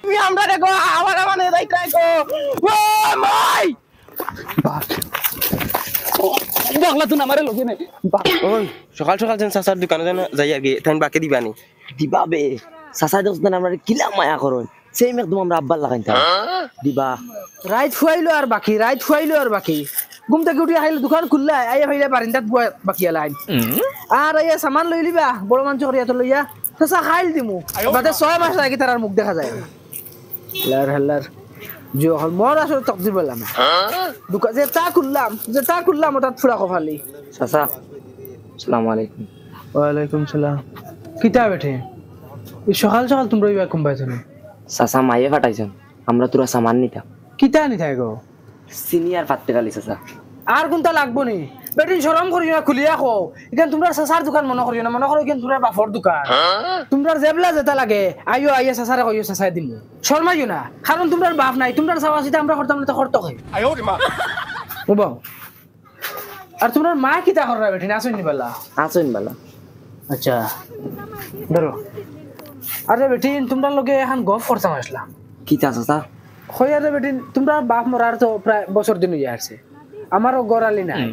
তুমি আমরা দেখো আমার মানে যাইতাই গো ও মাই বাংলা তো আমারে লগে নাই ওই সকাল সকাল যেন চাচার দোকানে যেন যাই আর কি তাই বাকি দিবানি দিবাবে চাচা দোস্ত আমরা কিলা মায়া করুন সেই একদম আমরা আব্বার লাগাইতাম দিবা রাইত খুয়াইলো আর বাকি ঘুম থেকে উঠি আইলো দোকান খুললা আইয়া ভাইলা বারিন্দাত বাকি আলাইন আর আইয়া সামান লই লিবা বড় মাংস করিয়া তো লইয়া চাচা খাইল দিমু বাদে 6 মাস লাগি তার মুখ দেখা যায় লার হাল্লার যে হল মোর আসলে তকদির বললাম দোকান যে তা খুললাম ওটা ফুড়া কফালি চাচা আসসালামু আলাইকুম ওয়ালাইকুম সালাম কিতা বেঠে এই সকাল সকাল তোমরা ইবা কম পাইছো না চাচা মাইয়ে ফাটাইছেন আমরা তোরা সামান নিতাম কিতা নি থাই গো সিনিয়র ফাটতে গালি চাচা আর কোনটা লাগবো নি বেটিন শরম করি না খুলিয়া খো এখান তোমরা সাসার দোকান মনে করি না মনে করো এখান তোমরা বাফর দোকান তোমরা জেবলা যেটা লাগে আইও আইয়া সাসারে কইও সাসাই দিমু শর্মাইও না কারণ তোমরা বাপ নাই তোমরা চাওয়া সিটা আমরা করতাম না তো করতে হয় ওবা আর তোমরা মা কিতা কররা বেটিন আসুন নি বালা আসুন বালা আচ্ছা ধরো আরে বেটিন তোমরা লগে এখন গফ করতাম আসলাম কিতা চাচা হইয়ারে বেটিন তোমরা বাপ মরার তো প্রায় বছর দিন হইয়া আসছে আমারও গড়ালি নাই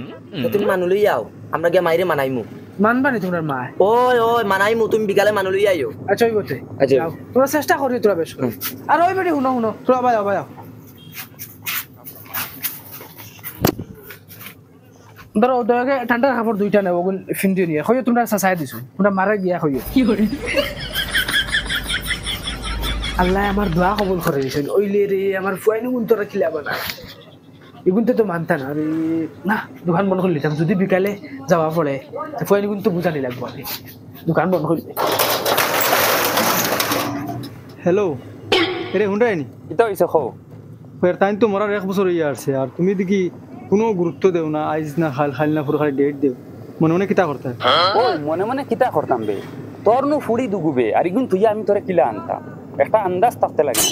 তুমি মানু লই আও আমরা গিয়ে মাইরে মানাইমু মানবানি তোমরা মা ওই মানাইমু তুমি বিকালে মানু লই আইও আচ্ছা ওই বটে আচ্ছা। তোমরা চেষ্টা করি তোরা বেশ করে। আর ওই বেটি শুনো তোরা বাজাও ধরো দয়াকে ঠান্ডার কাপড় দুইটা নেব ওগুন ফিন্দি নিয়ে হইও তোমরা চাচাই দিছো তোমরা মারা গিয়া হইও কি করে আল্লাহ আমার দোয়া কবুল করে দিয়েছেন ওইলে রে আমার ফুয়াইনি গুণ তোরা খিলাবা না এগুনতে তো মানতা না রে না দোকান বন্ধ করে নিতাম যদি বিকালে যাওয়া পড়ে ফুয়াইনি গুণ তো বুঝানি লাগবো আমি দোকান বন্ধ করে হ্যালো এরে হুন্ডাইনি কিতা হইছে খো ফের তাই তো মরার 1 বছর হইয়া আসছে আর তুমি দেখি কোনো গুরুত্ব দেও না আইজ না খাল না পুরো খালি ডেট দেও মনে মনে কিতা করতে ও মনে মনে কিতা করতাম বে তোর নু ফুড়ি দুগুবে আর ইগুন তুই আমি তোরে কিলা আনতাম একটা আন্দাজ থাকতে লাগে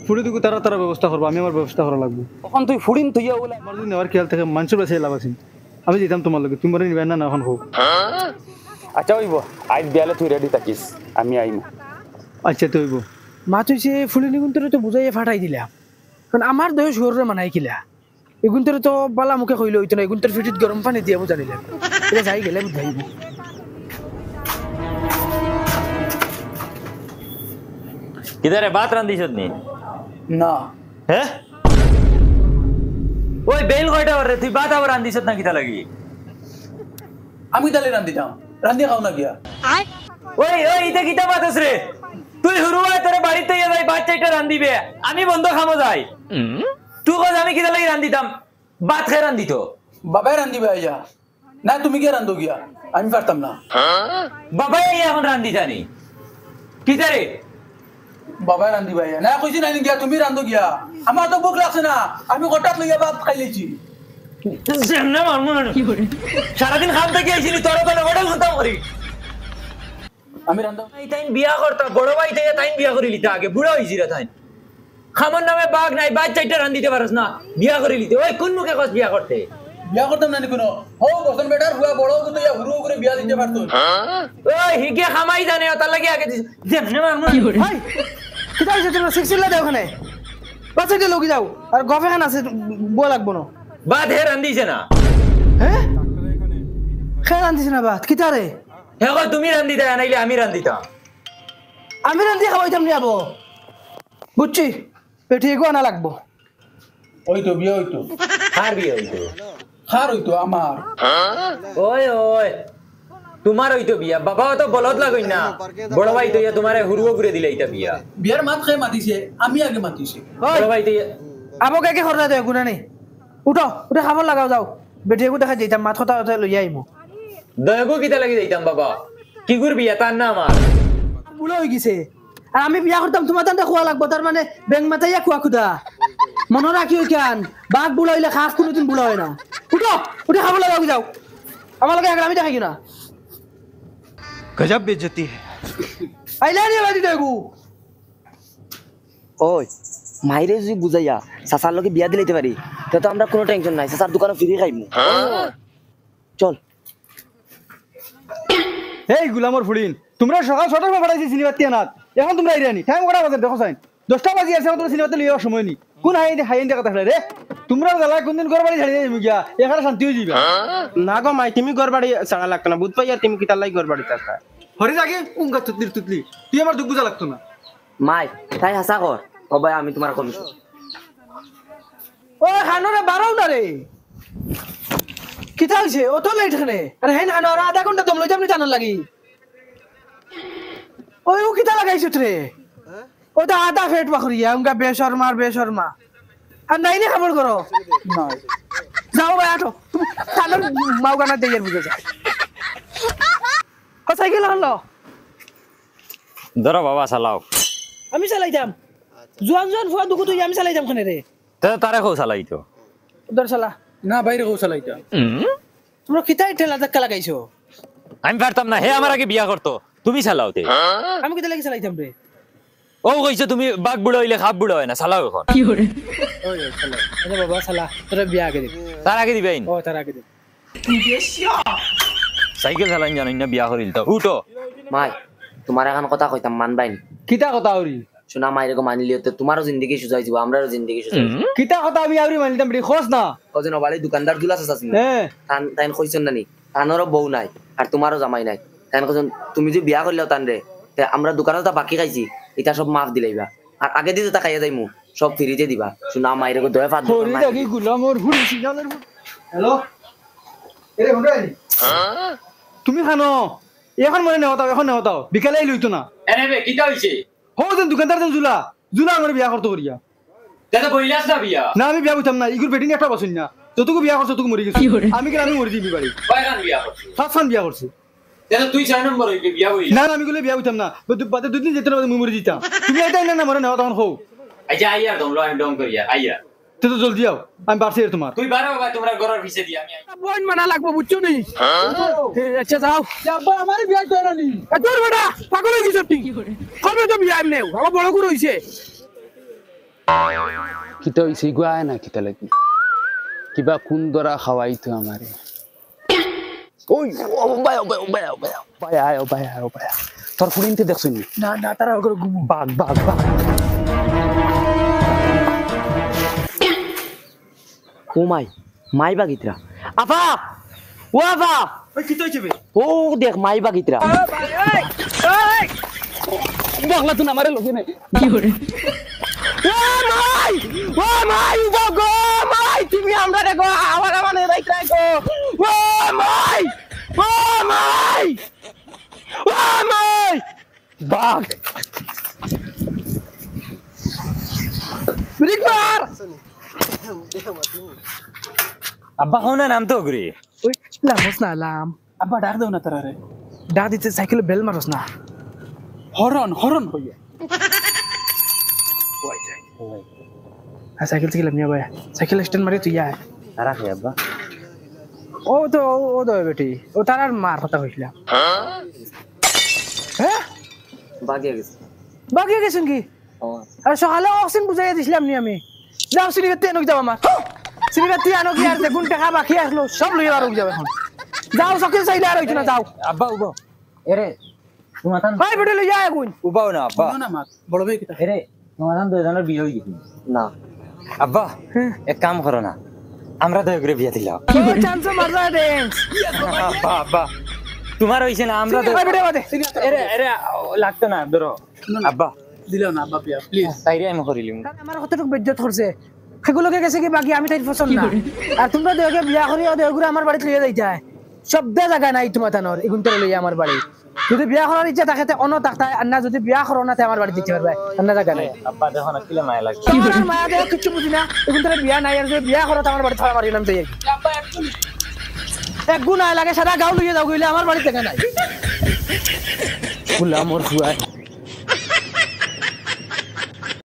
ফুড়ে দিকে তারা ব্যবস্থা করবো আমি আমার ব্যবস্থা করা লাগবে তখন তুই ফুড়িন তুই ওলা আমার যদি নেওয়ার খেয়াল থাকে মানুষের কাছে লাভ আছে আমি যেতাম তোমার লগে তুমি মনে নিবেন না এখন হোক আচ্ছা হইব আজ বিয়ালে তুই রেডি থাকিস আমি আইম আচ্ছা তো হইব মা তুই সে ফুলিনি গুন্তরে তো বুঝাইয়া ফাটাই দিলাম কারণ আমার দেহ শরীরে মানাই কিলা এগুন্তরে তো বালা মুখে কইলে হইতো না এগুন্তর ফিটিত গরম পানি দিয়া বুঝানিলাম এটা যাই গেলে বুঝাইব কিদারে ভাত রান্ধিছত নি না হ্যাঁ ওই বেল কয়টা রে তুই ভাত আবার রান্ধিছত না কিতা লাগি আমি তাহলে রান্ধিতাম রান্ধি খাও না গিয়া ওই ইটা কিতা বাতাস রে তুই হুরুয়া তোর বাড়িতে যাই বাচ্চাটা রান্ধিবে আমি বন্ধ খামো যাই তুই কস আমি কিতা লাগি রান্ধিতাম ভাত খাই রান্ধিত বাবাই রান্ধিবে আইয়া না তুমি কে রান্ধো গিয়া আমি পারতাম না বাবাই এখন রান্ধি জানি কিতা রে বাবাই রান্ধিবে আইয়া না কইছি না গিয়া তুমি রান্ধো গিয়া আমার তো ভোক লাগছে না আমি হঠাৎ লইয়া ভাত খাই লেছি সারাদিন খাম থেকে আইসিনি তোর তো হোটেল হতাম করি আমি রান্ধো তাই বিয়া করতাম বড় ভাই থেকে তাই বিয়া করে লিতে আগে বুড়া হয়েছি রে তাই খামর নামে বাঘ নাই বাচ্চাটা রান্ধিতে পারস না বিয়া করে লিতে ওই কোন মুখে কস বিয়া করতে বিয়া করতাম না কোনো হো বসন বেটার হুয়া বড় তো ইয়া হুরু করে বিয়া দিতে পারতো ওই হিগে খামাই জানে তার লাগি আগে যেমনে মারমু হাই কিতা হইছে তোমরা সিক্সিলা দাও ওখানে বাচ্চাটা লগি যাও আর গফে খান আছে বল লাগবো না বাদ হে রান্ধিছে না হ্যাঁ খেয়ে রান্ধিস না বাত কিতা রে হ্যাঁ তুমি রান্ধিতা নাইলে আমি রান্ধিতাম আমি রান্ধি খাওয়াইতাম নিয়াবো বুঝছি পেটে এগো আনা লাগবো ওই তো বিয়া হইতো আর বিয়ে হইতো খার হইতো আমার ওই ওই তোমার হইতো বিয়া বাবা তো বলদ লাগই না বড় ভাই তো তোমারে হুরুও করে দিলে এটা বিয়া বিয়ার মাত খাই মাতিছে আমি আগে মাতিছি বড় ভাই তো আবো কে খরচা দেয় গুণা নেই উঠো উঠে খাবার লাগাও যাও বেটে এগো দেখা যেতাম মাথা লইয়া আইমো দয়াকো কিতা লাগি যাইতাম বাবা কি গুর বিয়া তার না আমার বুড়ো হয়ে গেছে আর আমি বিয়া করতাম তোমার তান্তে খোয়া লাগবো তার মানে ব্যাং মাথাইয়া খোয়া খুদা মনে রাখি ওই কেন বাঘ বুড়া হইলে খাস কোনোদিন বুড়া হয় না উঠো উঠে খাবার লাগাও যাও আমার লাগে আমি দেখাই না গজব বেজতি আইলা নিয়ে বাজি দেখু ওই মাইরে যদি বুঝাইয়া চাচার লগে বিয়া দিলাইতে পারি তো আমরা কোনো টেনশন নাই চাচার দোকানে ফিরে খাইমু চল এই গুলামর ফুড়িন তোমরা সকাল 6টার সময় পাঠাইছি সিনেমার তিয়ানাত এখন তোমরা আইরানি টাইম কটা বাজে দেখো সাইন 10টা বাজি আছে তোর সিনেমাতে লিয়ার সময় নি কোন হাইন দেখা থাকলে রে তোমরা জ্বালা কোনদিন ঘর বাড়ি ছাড়ি যাবি গিয়া এখানে শান্তি হয়ে যাবে না গো মাই তুমি ঘর বাড়ি ছাড়া লাগতো না বুধ পাই আর তুমি কিতার লাই ঘর বাড়ি থাকা হরি যাগে উঙ্গা তুতলি তুই আমার দুঃখ বুঝা লাগতো না মাই তাই হাসা কর ও ভাই আমি তোমার কমিছো ও খানোরে বারো না রে কিতা হইছে ও তো লেট খানে আরে হেন খানো আর আধা ঘন্টা দম লই আপনি জানার লাগি ওই ও কিতা লাগাইছ রে ও তো আধা ফেট বাখরিয়া উনকা বেশর্মা আর নাই নে খবর করো যাও ভাই আটো খানোর মাও গানা দেয়ার বুঝে যা ও সাইকেল হলো ধরো বাবা চালাও আমি চালাইতাম জোয়ান ফুয়া দুকু তুই আমি চালাইতাম খানে রে তারে কৌ চালাই তো দর চালা না বাইরে কৌশল এটা তোমরা কিতা ঠেলা ধাক্কা লাগাইছো আমি পারতাম না হে আমার আগে বিয়া করতো তুমি চালাও তে আমি কিতা লাগি চালাইতাম রে ও কইছো তুমি বাঘ বুড়ো হইলে খাপ বুড়ো হয় না চালাও এখন আরে বাবা চালা তোরা বিয়া আগে দে তার আগে দিবেন ও তার আগে দে সাইকেল চালাইন জানেন না বিয়া করিল তো উঠো মাই তোমার এখন কথা কইতাম মানবাইন কিতা কথা হরি শোনা মাইরে মানিলি তো তোমারও জিন্দগি সুজাই যাব আমরারও জিন্দগি সুজাই কিতা কথা আমি আউরি মানিতাম রে খোঁজ না ওজন বাড়ি দোকানদার দুলা আছে হ্যাঁ তাইন কইছেন নানি তানোরও বউ নাই আর তোমারও জামাই নাই তাইন কইছেন তুমি যে বিয়া করলেও তান রে আমরা দোকানে তো বাকি খাইছি এটা সব মাফ দিলাইবা আর আগে দিয়ে তা খাইয়া যাইমু সব ফ্রিতে দিবা শোনা মাইরে দয়া ফাদ হরি যাগে গুলামর হুড়ি সিগনালের হ্যালো এরে হুড়াই তুমি খানো এখন মনে নেওতাও এখন নেওতাও বিকালে লইতো না এনে বে কিটা হইছে হো যেন দোকানদার যেন জুলা আমার বিয়া করতে করিয়া দাদা বইলাস না বিয়া না আমি বিয়া করতাম না ইগুর বেটিং একটা বসুন না যতটুকু বিয়া করছো ততটুকু মরে গেছি আমি কেন আমি মরে দিবি বাড়ি কয়খান বিয়া করছিস সাতখান বিয়া করছি দাদা তুই 6 নম্বর হইবে বিয়া হই না আমি গুলো বিয়া করতাম না বাদে দুদিন যেতে না মরে দিতাম তুমি এটা না মরে নেওয়া তখন হো আচ্ছা আইয়া দমলো আমি ডং করিয়া আইয়া তো জলদি আও আমি পারছি তোমার তুই বারো বাবা তোমরা ঘরের পিছে দিয়া আমি বোন মানা লাগবো বুঝছো নি আচ্ছা যাও আব্বা আমার বিয়া করে নি তোর বেটা পাগল হয়ে গেছ তুই কবে তো বিয়া এমনি আমার বড় করে হইছে কিতা হইছে গুয়া না কিতা লাগি কিবা কোন দরা খাওয়াইতো আমারে ওই ভাই তোর ফুলিনতে দেখছ নি না তারা ওগুলো ঘুমু বাঘ ও মাই বাগিত্রা আপা ও আপা ওই কি তৈছে বে ও দেখ মাই বাগিত্রা দেখলা তুই আমারে লগে নাই ও মাই গো মাই তুমি আমরা রে গো আমার মানে রাইতে গো ও মাই বাঘ রিকভার আব্বা কোনা নাম তো ঘুরে ওই লামস না লাম আব্বা ডাক দাও না তারা রে ডা দিতে সাইকেল বেল মারস না হরন হইয়া সাইকেল থেকে লামিয়া ভাই সাইকেল স্ট্যান্ড মারি তুই আয় তারা খাই আব্বা ও তো ও দয় বেটি ও তার আর মার কথা কইছিলাম হ্যাঁ বাগিয়া গেছে বাকি গেছেন কি আর সকালে অক্সিজেন বুঝাই দিছিলাম নি আমি যাও সিনিগাতে আনো যাও আমার সিনিগাতে আনো কি আর দেখুন টাকা বাকি আসলো সব লই আর যাও এখন যাও সকালে চাইলে আর হইতো না যাও আব্বা উবা এরে তোমাতান ভাই বেটি লই যায় এখন উবাও না আব্বা না মা বড় ভাই কিতা এরে তোমাতান দুজনের বিয়ে হই গেছে না আব্বা এক কাম করো না আমরা তো ঘুরে বিয়ে দিলাম চান্স মারজা ড্যান্স আব্বা তোমার হইছে না আমরা তো ভাই বেটি বাদে এরে লাগতো না ধরো আব্বা দিলাও না আব্বা বিয়া প্লিজ তাইরে আমি করিলিম আমার কতটুকু বেজ্জত করছে সেগুলোকে গেছে কি বাকি আমি তাই পছন্দ না আর তোমরা দেহকে বিয়া করি দেহগুলো আমার বাড়িতে লইয়া যাইতা শব্দ জায়গা নাই তোমার তানোর এগুন তো লইয়া আমার বাড়ি যদি বিয়া করার ইচ্ছা থাকে অন্য থাকতে আর না যদি বিয়া করো না আমার বাড়ি দিতে পারবে অন্য জায়গা নাই আব্বা দেখো না কিলে মায়া লাগছে আমার মায়া দেহ কিছু বুঝি না এগুন তো বিয়া নাই আর যদি বিয়া করো আমার বাড়ি থাকা মারিলাম তো এক গুণ লাগে সারা গাঁও লইয়া যাও গইলে আমার বাড়ি থেকে নাই ফুলা মোর ফুয়ায়